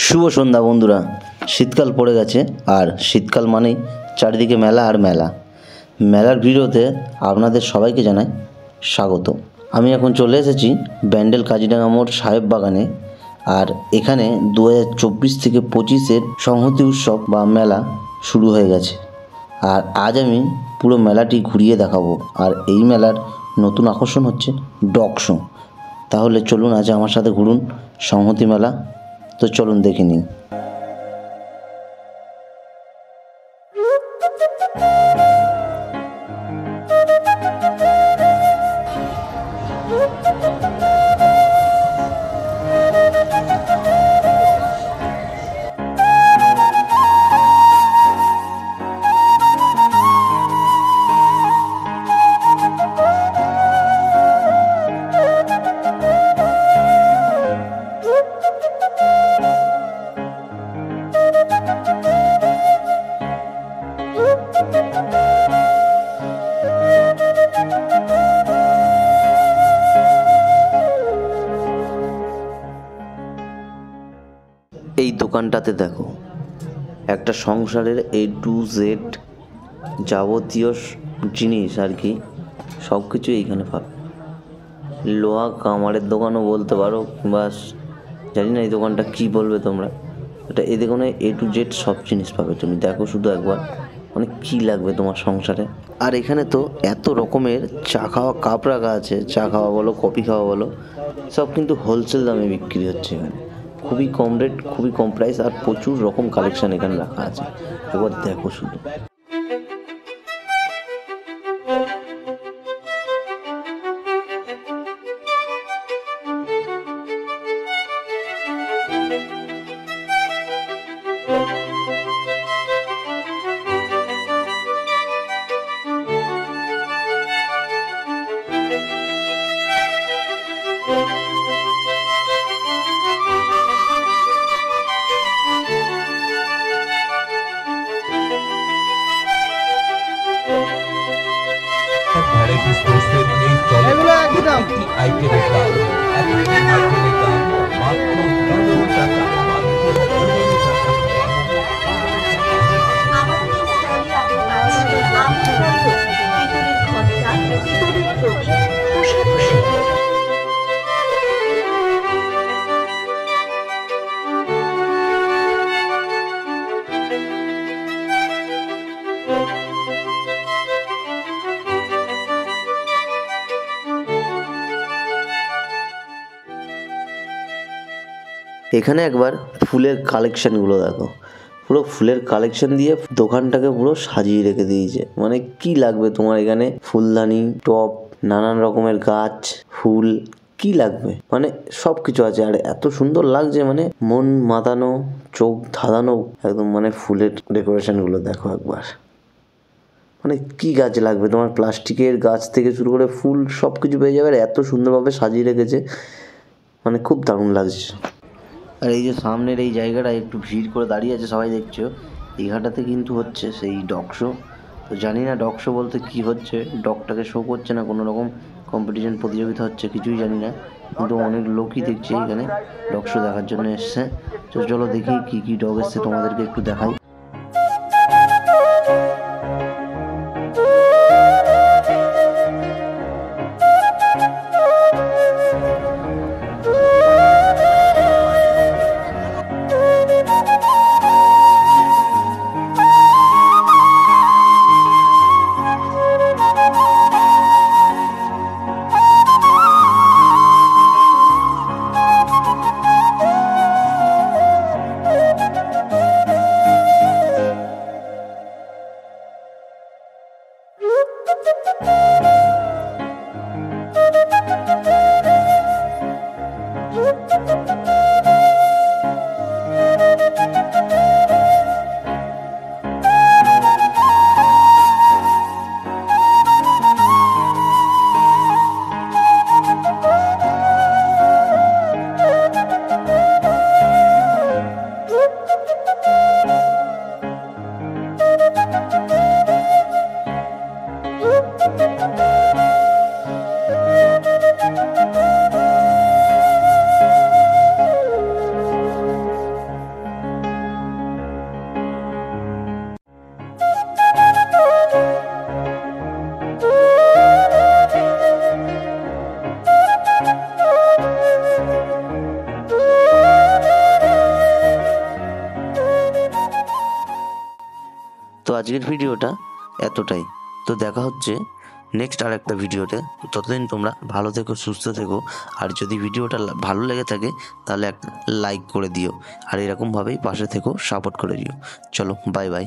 শুভ সন্ধ্যা বন্ধুরা। শীতকাল পড়ে গেছে, আর শীতকাল মানেই চারিদিকে মেলা আর মেলা। মেলার ভিডিওতে আপনাদের সবাইকে জানাই স্বাগত। আমি এখন চলে এসেছি ব্যান্ডেল কাজিডাঙ্গা মোড় সাহেব বাগানে। আর এখানে 2024 থেকে 25-এর সংহতি উৎসব বা মেলা শুরু হয়ে গেছে। আর আজ আমি পুরো মেলাটি ঘুরিয়ে দেখাবো। আর এই মেলার নতুন আকর্ষণ হচ্ছে ডগ শো। তাহলে চলুন আজ আমার সাথে ঘুরুন সংহতি মেলা। তো চলুন দেখে নিই। এই দোকানটাতে দেখো, একটা সংসারের A to Z যাবতীয় জিনিস আর কি সব কিছু এইখানে পাবে। লোহা কামারের দোকানও বলতে পারো, বাস জানি না এই দোকানটা কি বলবে তোমরা। এটা এই দোকানে A to Z সব জিনিস পাবে। তুমি দেখো শুধু একবার, মানে কি লাগবে তোমার সংসারে। আর এখানে তো এত রকমের চা খাওয়া কাপ রাখা আছে, চা খাওয়া বলো, কফি খাওয়া বলো, সব কিন্তু হোলসেল দামে বিক্রি হচ্ছে এখানে। খুবই কম রেট, খুবই কম প্রাইস, আর প্রচুর রকম কালেকশন এখানে রাখা আছে। একবার দেখো শুধু। এগুলো একই দাম। আইটেমের দাম মাত্র 15 টাকা। এখানে একবার ফুলের কালেকশনগুলো দেখো। পুরো ফুলের কালেকশন দিয়ে দোকানটাকে পুরো সাজিয়ে রেখে দিয়েছে। মানে কি লাগবে তোমার এখানে, ফুলদানি, টব, নানান রকমের গাছ, ফুল, কি লাগবে মানে সব কিছু আছে। আর এত সুন্দর লাগছে, মানে মন মাতানো, চোখ ধাঁধানো একদম। মানে ফুলের ডেকোরেশনগুলো দেখো একবার, মানে কি গাছ লাগবে তোমার, প্লাস্টিকের গাছ থেকে শুরু করে ফুল সব কিছু পেয়ে যাবে। আর এত সুন্দরভাবে সাজিয়ে রেখেছে, মানে খুব দারুণ লাগছে। আর এই যে সামনের এই জায়গাটা একটু ভিড় করে দাঁড়িয়ে আছে, সবাই দেখছো। এই ঘাটাতে কিন্তু হচ্ছে সেই ডগ শো। তো জানি না ডগ শো বলতে কি হচ্ছে, ডগটাকে শো করছে না কোনো রকম কম্পিটিশন প্রতিযোগিতা হচ্ছে, কিছুই জানি না। কিন্তু অনেক লোকই দেখছি এখানে ডগ শো দেখার জন্য এসছে। তো চলো দেখি কি কি ডগ এসছে, তোমাদেরকে একটু দেখাই। তো আজকের ভিডিওটা এতটাই। তো দেখা হচ্ছে নেক্সট আর একটা ভিডিওতে। ততদিন তোমরা ভালো থেকো, সুস্থ থেকো। আর যদি ভিডিওটা ভালো লেগে থাকে তাহলে একটা লাইক করে দিও, আর এরকমভাবেই পাশে থেকো, সাপোর্ট করে দিও। চলো, বাই বাই।